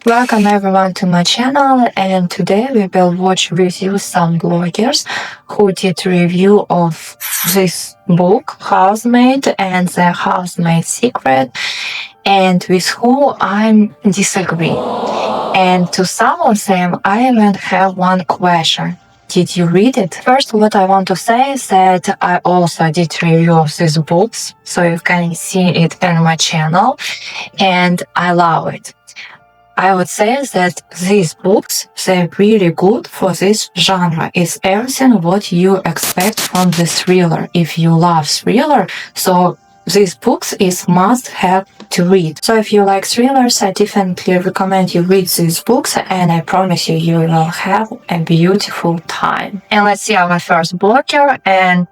Welcome everyone to my channel, and today we will review some bloggers who did review of this book, Housemaid and the Housemaid Secret, and with who I disagree. And to some of them, I even have one question. Did you read it? First, what I want to say is that I also did review of these books, so you can see it in my channel, and I love it. I would say that these books, they're really good for this genre. It's everything what you expect from the thriller. If you love thriller, so these books is must have to read. So if you like thrillers, I definitely recommend you read these books, and I promise you, you will have a beautiful time. And let's see our first blogger, and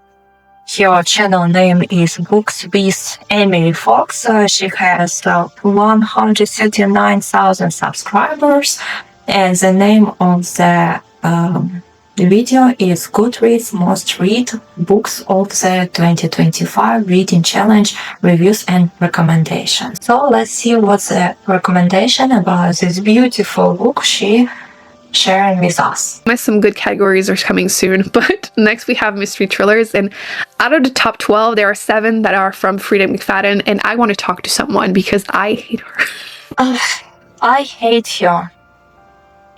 her channel name is Books with Emily Fox. She has 139,000 subscribers, and the name of the video is Goodreads Most Read Books of the 2025 Reading Challenge Reviews and Recommendations. So let's see what's the recommendation about this beautiful book she sharing with us. Some good categories are coming soon, but next we have mystery thrillers, and out of the top 12 there are 7 that are from Freida McFadden, and I want to talk to someone because I hate her. I hate her.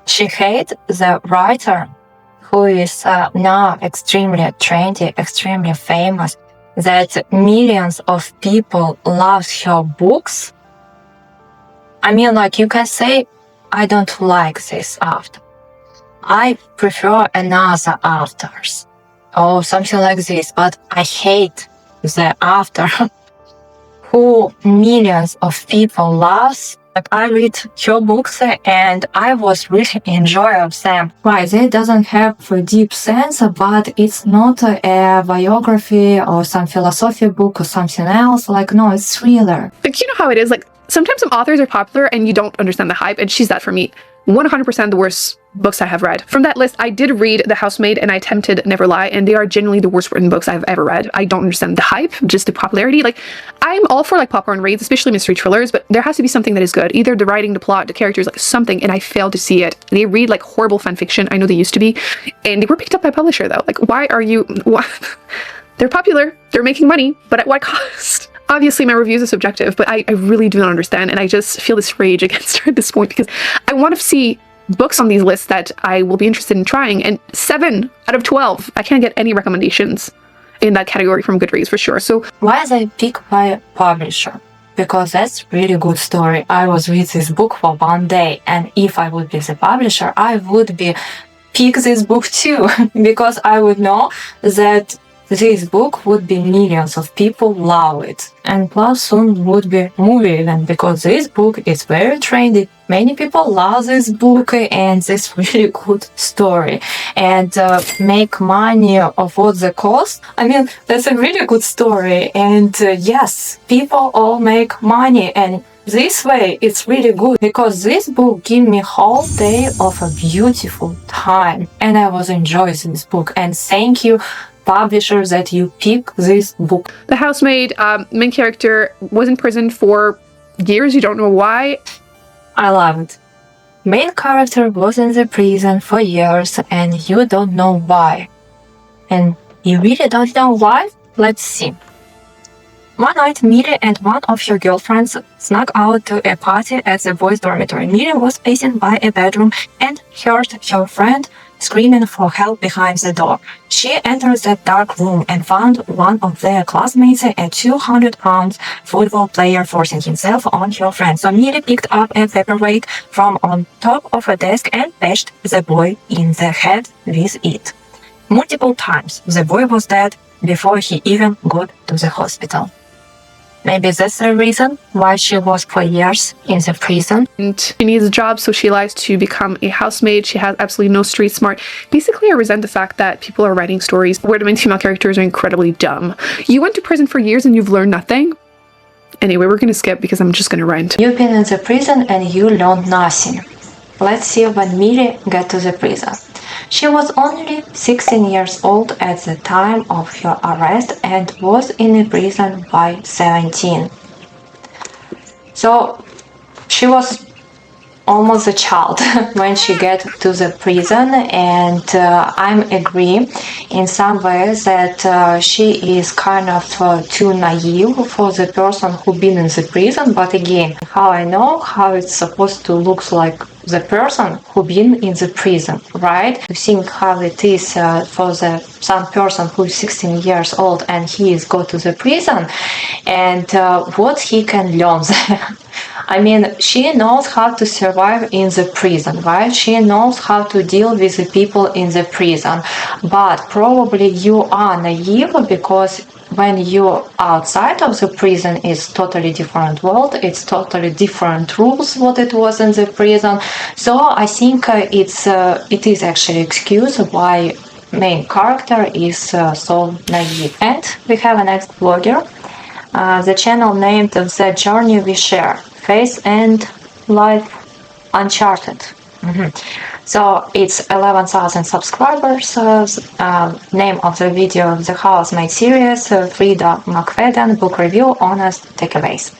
She hates the writer who is now extremely trendy, extremely famous, that millions of people love her books. I mean, like, you can say, I don't like this author. I prefer another authors or something like this, but I hate the author who millions of people love. Like, I read her books and I was really enjoying them. Right, it doesn't have a deep sense, but it's not a biography or some philosophy book or something else. Like, no, it's thriller. Like, you know how it is, like, sometimes some authors are popular and you don't understand the hype, and she's that for me. 100% the worst books I have read. From that list, I did read The Housemaid and I attempted Never Lie, and they are genuinely the worst written books I've ever read. I don't understand the hype, just the popularity. Like, I'm all for like popcorn reads, especially mystery thrillers, but there has to be something that is good. Either the writing, the plot, the characters, like something, and I failed to see it. They read like horrible fan fiction. I know they used to be, and they were picked up by a publisher though. Like, why are you... They're popular, they're making money, but at what cost? Obviously, my reviews are subjective, but I really do not understand, and I just feel this rage against her at this point because I want to see books on these lists that I will be interested in trying, and 7 out of 12, I can't get any recommendations in that category from Goodreads for sure. So why they pick by publisher? Because that's really good story. I was read this book for one day, and if I would be the publisher, I would be pick this book too, because I would know that this book would be millions of people love it, and plus soon would be movie even, because this book is very trendy. Many people love this book and this really good story, and make money of what the cost. I mean, that's a really good story, and yes, people all make money, and this way it's really good because this book gave me whole day of a beautiful time, and I was enjoying this book. And thank you, publishers, that you pick this book. The Housemaid, main character was in prison for years. You don't know why. I love it. Main character was in the prison for years and you don't know why. And you really don't know why? Let's see. One night, Millie and one of her girlfriends snuck out to a party at the boys' dormitory. Millie was passing by a bedroom and heard her friend screaming for help behind the door. She entered that dark room and found one of their classmates, a 200-pound football player, forcing himself on her friend. So Millie picked up a paperweight from on top of a desk and bashed the boy in the head with it. Multiple times, the boy was dead before he even got to the hospital. Maybe that's the reason why she was for years in the prison. And she needs a job, so she lies to become a housemaid. She has absolutely no street smart. Basically, I resent the fact that people are writing stories where the main female characters are incredibly dumb. You went to prison for years and you've learned nothing? Anyway, we're gonna skip because I'm just gonna rant. You've been in the prison and you learned nothing. Let's see when Millie got to the prison. She was only 16 years old at the time of her arrest and was in the prison by 17. So she was almost a child when she get to the prison, and I'm agree in some ways that she is kind of too naive for the person who been in the prison. But again, how I know how it's supposed to look like the person who been in the prison, right? To think how it is for the some person who is 16 years old and he is go to the prison, and what he can learn there. I mean, she knows how to survive in the prison, right? She knows how to deal with the people in the prison. But probably you are naive because when you're outside of the prison, it's totally different world. It's totally different rules what it was in the prison. So I think it is actually excuse why main character is so naive. And we have a next blogger. The channel named The Journey We Share, Faith and Life Uncharted. So it's 11,000 subscribers. Name of the video, The Housemaid series, Freida McFadden, book review, honest takeaways.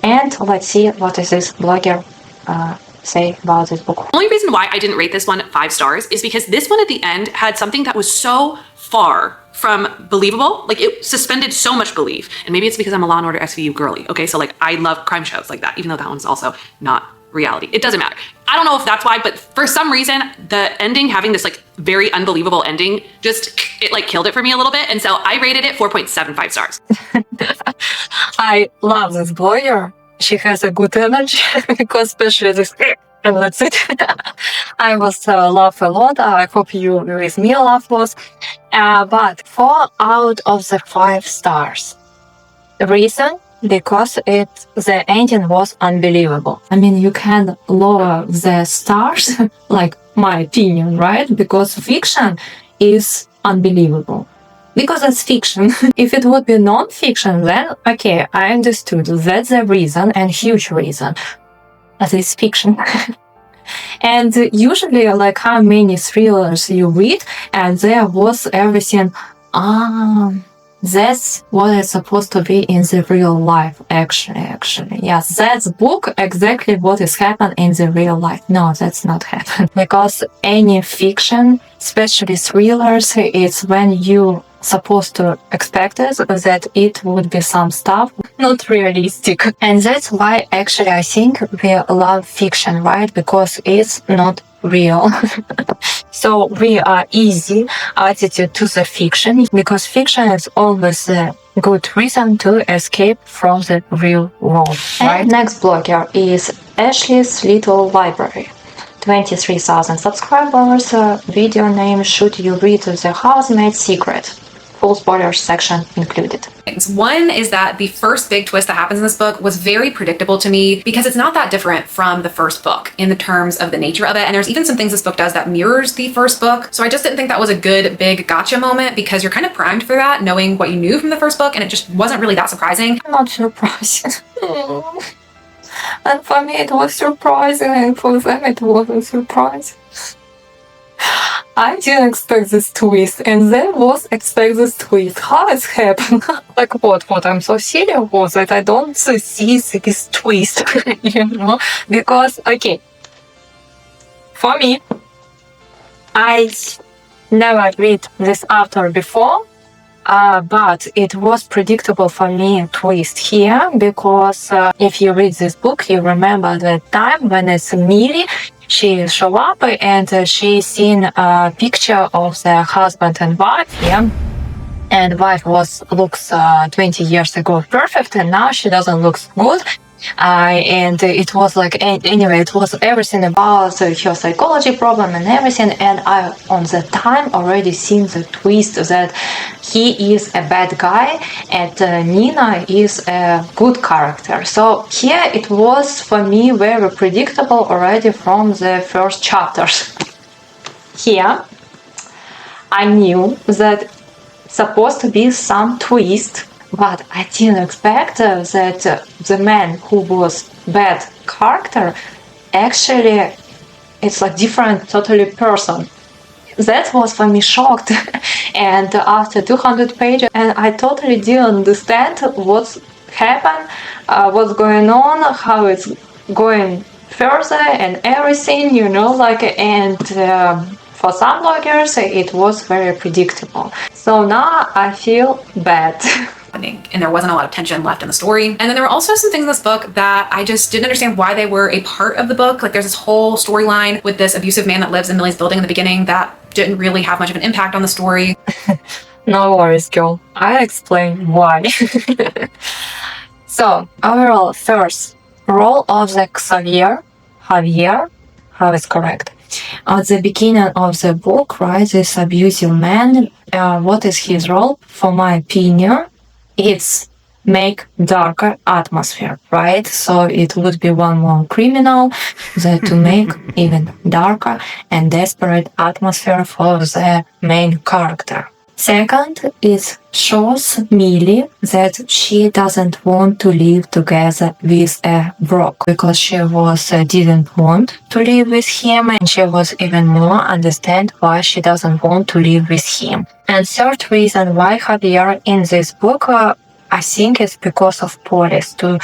And let's see what is this blogger say about this book. The only reason why I didn't rate this one 5 stars is because this one at the end had something that was so far from believable. Like, it suspended so much belief. And maybe it's because I'm a Law and Order SVU girly. Okay, so like I love crime shows like that, even though that one's also not reality. It doesn't matter. I don't know if that's why, but for some reason, the ending having this like very unbelievable ending, just it like killed it for me a little bit. And so I rated it 4.75 stars. I love this blogger. She has a good energy because especially this. And that's it. I was laugh a lot. I hope you with me laugh was. But 4 out of the 5 stars. The reason? Because the ending was unbelievable. I mean, you can lower the stars, like my opinion, right? Because fiction is unbelievable. Because it's fiction. If it would be non-fiction, then okay, I understood. That's the reason, and huge reason. But it's fiction. And usually, like how many thrillers you read, and there was everything, that's what is supposed to be in the real life, actually. Yes, that's book exactly what is happening in the real life. No, that's not happening. Because any fiction, especially thrillers, it's when you supposed to expect it, that it would be some stuff not realistic. And that's why actually I think we love fiction, right? Because it's not real. So we are easy attitude to the fiction, because fiction is always a good reason to escape from the real world, right? And next blogger is Ashley's Little Library. 23,000 subscribers. Video name, Should You Read The Housemaid Secret? Full spoilers section included. One is that the first big twist that happens in this book was very predictable to me because it's not that different from the first book in the terms of the nature of it. And there's even some things this book does that mirrors the first book. So I just didn't think that was a good big gotcha moment because you're kind of primed for that, knowing what you knew from the first book, and it just wasn't really that surprising. I'm not surprised. And for me it was surprising, and for them it wasn't surprising. I didn't expect this twist, and they was expect this twist. How it happened? Like what? I'm so serious was that I don't see this twist, you know? Because, okay, for me, I never read this author before, but it was predictable for me twist here, because if you read this book, you remember the time when it's Millie. She show up and she seen a picture of the husband and wife, yeah. And wife looks 20 years ago perfect, and now she doesn't look good. And it was like, anyway, it was everything about her psychology problem and everything. And I, on the time, already seen the twist that he is a bad guy and Nina is a good character. So here it was for me very predictable already from the first chapters. Here I knew that supposed to be some twist, but I didn't expect that the man who was bad character actually it's like different totally person. That was for me shocked. And after 200 pages, and I totally didn't understand what's happened, what's going on, how it's going further and everything, and for some bloggers, it was very predictable. So now I feel bad. And there wasn't a lot of tension left in the story. And then there were also some things in this book that I just didn't understand why they were a part of the book. Like there's this whole storyline with this abusive man that lives in Millie's building in the beginning that didn't really have much of an impact on the story. No worries, girl. I'll explain why. So, overall, first, role of the Javier, how is correct? At the beginning of the book, right, this abusive man, what is his role? For my opinion, it's make darker atmosphere, right? So it would be one more criminal that to make even darker and desperate atmosphere for the main character. Second, it shows Millie that she doesn't want to live together with Brock because she didn't want to live with him, and she was even more understand why she doesn't want to live with him. And third reason why Javier in this book, I think it's because of police, to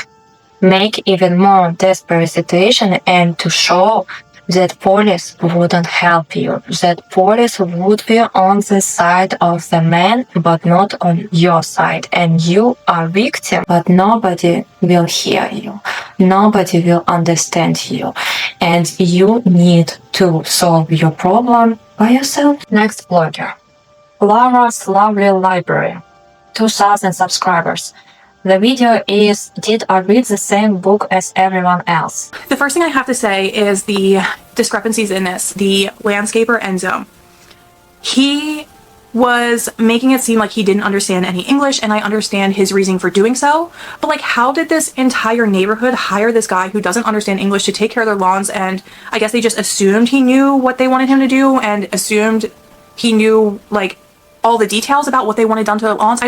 make even more desperate situation and to show that police wouldn't help you, that police would be on the side of the man, but not on your side. And you are victim, but nobody will hear you. Nobody will understand you. And you need to solve your problem by yourself. Next blogger. Laura's Lovely Library. 2,000 subscribers. The video is, did I read the same book as everyone else? The first thing I have to say is the discrepancies in this. The landscaper Enzo. He was making it seem like he didn't understand any English, and I understand his reasoning for doing so. But like, how did this entire neighborhood hire this guy who doesn't understand English to take care of their lawns? And I guess they just assumed he knew what they wanted him to do and assumed he knew like all the details about what they wanted done to their lawns.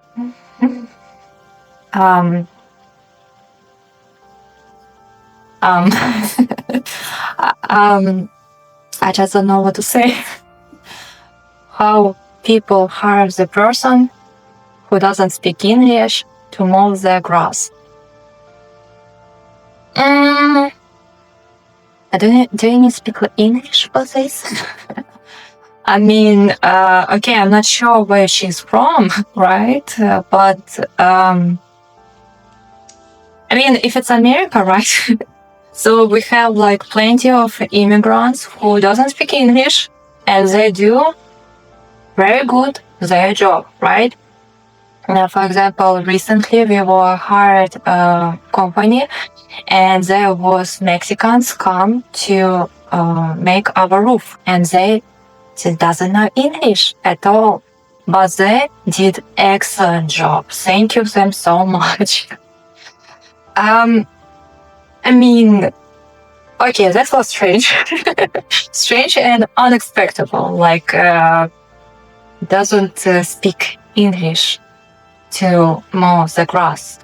I just don't know what to say. How people hire the person who doesn't speak English to mow the grass. Do you need to speak English for this? I mean, okay, I'm not sure where she's from, right? I mean, if it's America, right? So we have like plenty of immigrants who doesn't speak English, and they do very good their job, right? For example, recently we were hired a company, and there was Mexicans come to make our roof, and they doesn't know English at all, but they did excellent job. Thank you them so much. I mean, okay, that was strange. Strange and unexpected. Like, doesn't speak English to mow the grass.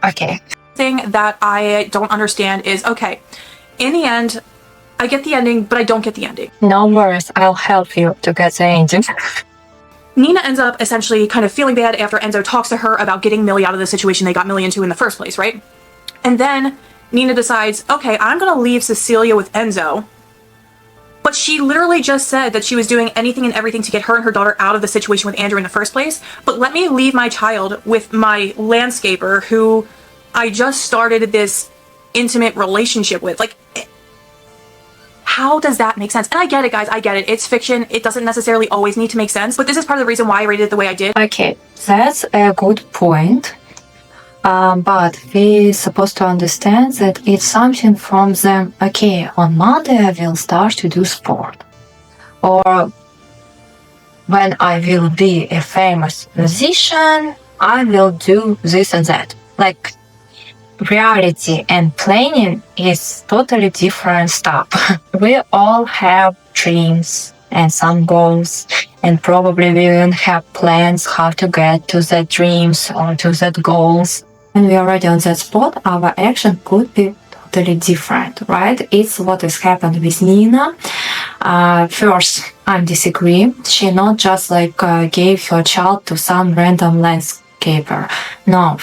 Okay. Thing that I don't understand is, okay, in the end, I get the ending, but I don't get the ending. No worries, I'll help you to get the ending. Nina ends up essentially kind of feeling bad after Enzo talks to her about getting Millie out of the situation they got Millie into in the first place, right? And then Nina decides, okay, I'm gonna leave Cecilia with Enzo. But she literally just said that she was doing anything and everything to get her and her daughter out of the situation with Andrew in the first place. But let me leave my child with my landscaper who I just started this intimate relationship with. Like, how does that make sense? And I get it, guys, I get it. It's fiction. It doesn't necessarily always need to make sense. But this is part of the reason why I rated it the way I did. Okay, that's a good point. But we're supposed to understand that it's something from them. Okay, on Monday I will start to do sport. Or when I will be a famous musician, I will do this and that. Like, reality and planning is totally different stuff. We all have dreams and some goals, and probably we even have plans how to get to the dreams or to that goals. When we are already on that spot, our action could be totally different, right? It's what has happened with Nina. First, I disagree. She not just like gave her child to some random landscaper. No.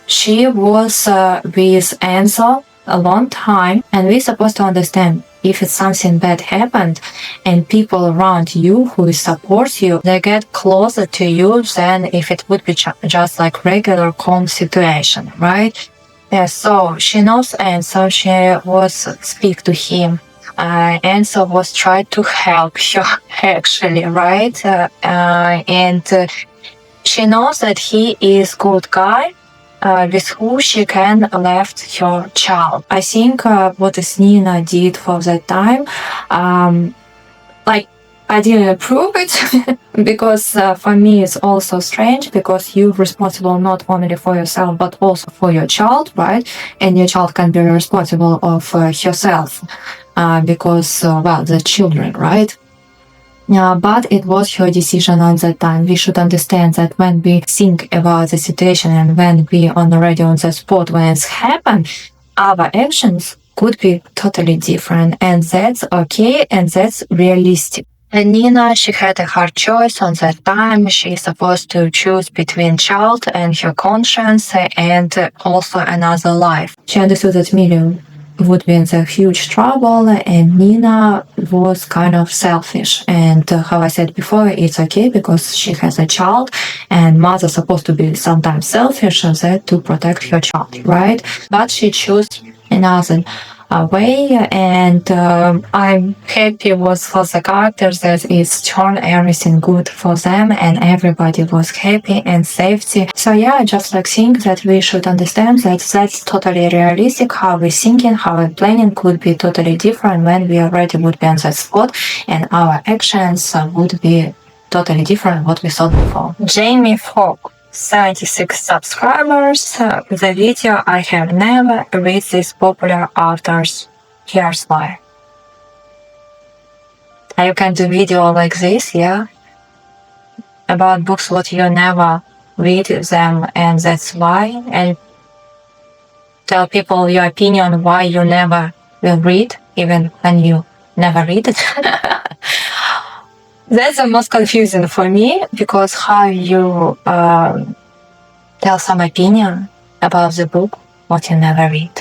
She was with Enzo a long time, and we're supposed to understand if it's something bad happened and people around you who support you, they get closer to you than if it would be just like regular calm situation, right? Yeah, so she knows, and so she was speak to him. And so was trying to help her actually, right? And she knows that he is good guy with who she can left her child. I think what is Nina did for that time, like I didn't approve it because for me it's also strange because you're responsible not only for yourself but also for your child, right? And your child can be responsible of herself because, well, the children, right? But it was her decision at that time. We should understand that when we think about the situation and when we are already on the spot when it's happened, our actions could be totally different, and that's okay and that's realistic. And Nina, she had a hard choice on that time. She's supposed to choose between child and her conscience and also another life. She understood that Miriam would be in a huge trouble, and Nina was kind of selfish. And how I said before, it's okay because she has a child, and mother's supposed to be sometimes selfish and that to protect her child, right? But she chose another way, and I'm happy was for the characters that it's turned everything good for them and everybody was happy and safety. So yeah, I just like think that we should understand that that's totally realistic. How we're thinking, how we're planning could be totally different when we already would be on that spot, and our actions would be totally different what we thought before. Jamie Fogg, 76 subscribers. The video I have never read this popular author's. Here's why. You can do video like this, yeah? About books what you never read them, and that's why. And tell people your opinion why you never will read, even when you never read it. That's the most confusing for me, because how you tell some opinion about the book what you never read.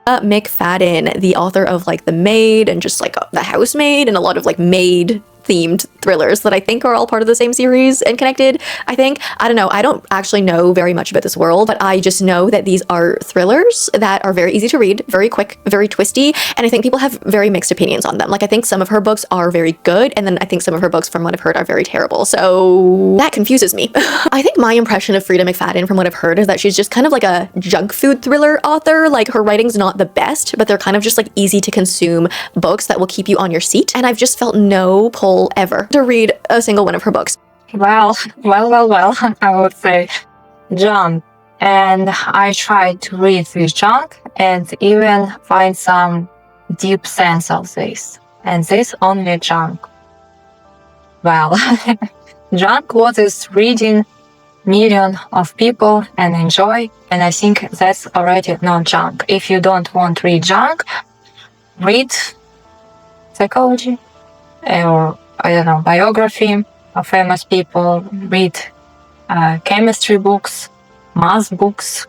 McFadden, the author of like The Maid and just like The Housemaid and a lot of like maid themed thrillers that I think are all part of the same series and connected. I don't know, I don't actually know very much about this world, but I just know that these are thrillers that are very easy to read, very quick, very twisty, and I think people have very mixed opinions on them. Like I think some of her books are very good, and then I think some of her books from what I've heard are very terrible, so that confuses me. I think my impression of Freida McFadden from what I've heard is that she's just kind of like a junk food thriller author. Like her writing's not the best, but they're kind of just like easy to consume books that will keep you on your seat, and I've just felt no pull ever to read a single one of her books. Well, I would say junk. And I tried to read this junk and even find some deep sense of this. And this only junk. Well, junk what is reading million of people and enjoy, and I think that's already not junk. If you don't want to read junk, read psychology or I don't know, biography of famous people, read chemistry books, math books,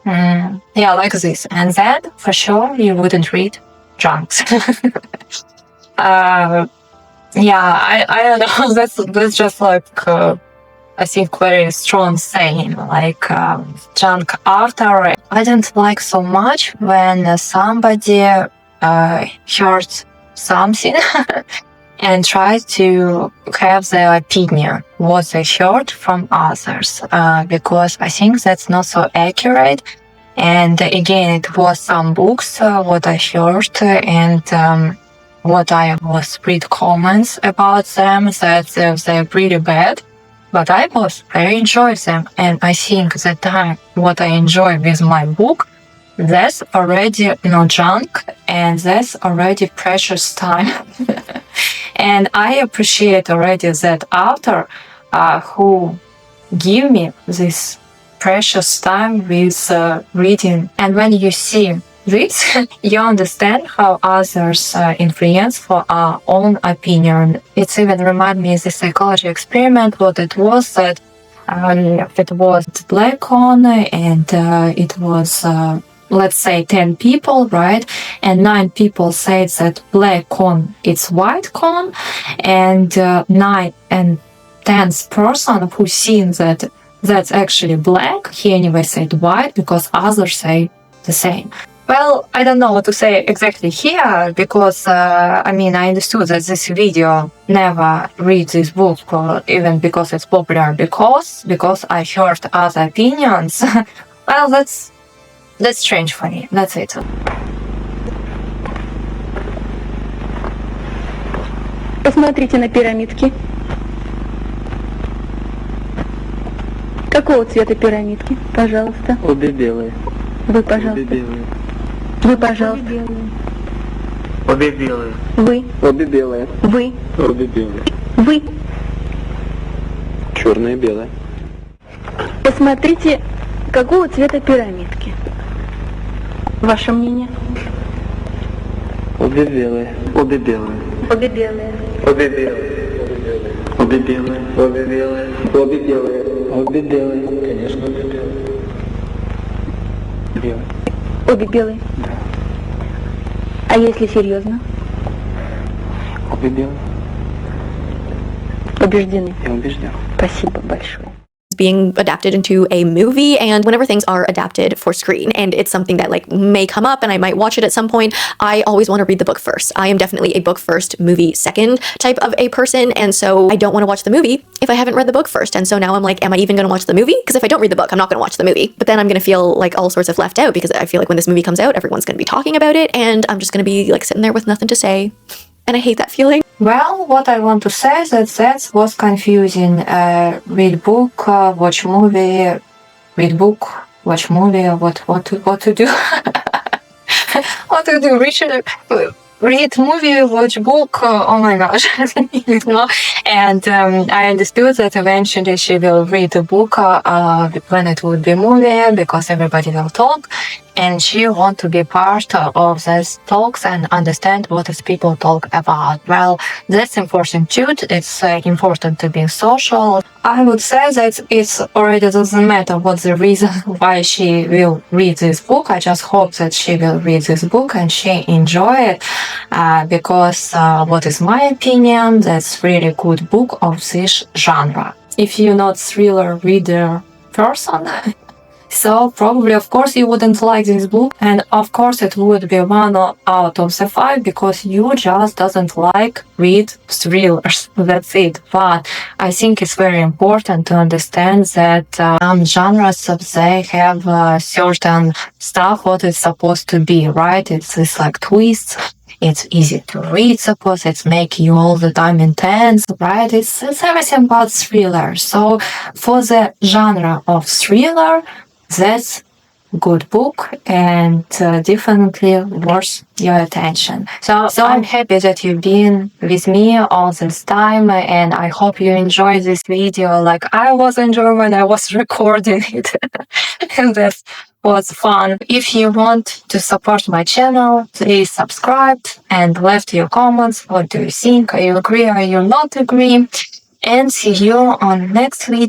yeah, like this. And then for sure you wouldn't read junks. Yeah, I don't know. That's just like I think very strong saying, like junk author. I don't like so much when somebody heard something and try to have their opinion, what they heard from others, because I think that's not so accurate. And again, it was some books, what I heard, and what I was read comments about them, that they're pretty bad. But I enjoyed them, and I think that time what I enjoy with my book, that's already no junk, and that's already precious time. And I appreciate already that author who give me this precious time with reading. And when you see this, you understand how others influence for our own opinion. It's even remind me of the psychology experiment, what it was that it was black on, and it was let's say 10 people, right? And 9 people say that black cone is white cone, and 9 and 10th person who sees that that's actually black, he anyway said white because others say the same. Well, I don't know what to say exactly here because, I understood that this video never read this book even because it's popular because I heard other opinions. Well, that's strange for me. That's it. Посмотрите на пирамидки. Какого цвета пирамидки? Пожалуйста. Обе белые. Вы, пожалуйста. Обе белые. Вы, пожалуйста. Обе белые. Вы. Обе белые. Вы. Обе белые. Вы. Черное и белое. Посмотрите, какого цвета пирамидки. Ваше мнение? Обе белые. Обе белые. Обе белые. Обе белые. Обе белые. Обе белые. Обе белые. Обе белые. Конечно, обе белые. Белые. Обе белые? Да. А если серьезно? Обе белые. Убеждены? Я убежден. Спасибо большое. Being adapted into a movie, and whenever things are adapted for screen and it's something that like may come up and I might watch it at some point, I always want to read the book first. I am definitely a book first, movie second type of a person, and so I don't want to watch the movie if I haven't read the book first. And so now I'm like, am I even going to watch the movie? Because if I don't read the book, I'm not going to watch the movie. But then I'm going to feel like all sorts of left out because I feel like when this movie comes out, everyone's going to be talking about it and I'm just going to be like sitting there with nothing to say. And I hate that feeling. Well, what I want to say is that was confusing. Read book, watch movie, read book, watch movie. What to do? What to do? Read movie, watch book. Oh my gosh, you know. And I understood that eventually she will read the book when it would be movie because everybody will talk. And she want to be part of these talks and understand what is people talk about. Well, that's important too. It's important to be social. I would say that it's already doesn't matter what's the reason why she will read this book. I just hope that she will read this book and she enjoy it because what is my opinion, that's really good book of this genre. If you're not thriller reader person, so probably, of course, you wouldn't like this book, and of course it would be 1 out of the 5 because you just doesn't like read thrillers. That's it. But I think it's very important to understand that some genres they have certain stuff what it's supposed to be, right? It's like twists. It's easy to read, suppose it's make you all the time intense, right? It's everything about thriller. So for the genre of thriller, that's good book and definitely worth your attention. So I'm happy that you've been with me all this time and I hope you enjoy this video like I was enjoying when I was recording it. And that was fun. If you want to support my channel, please subscribe and left your comments. What do you think? Are you agree or you not agree? And see you on next video.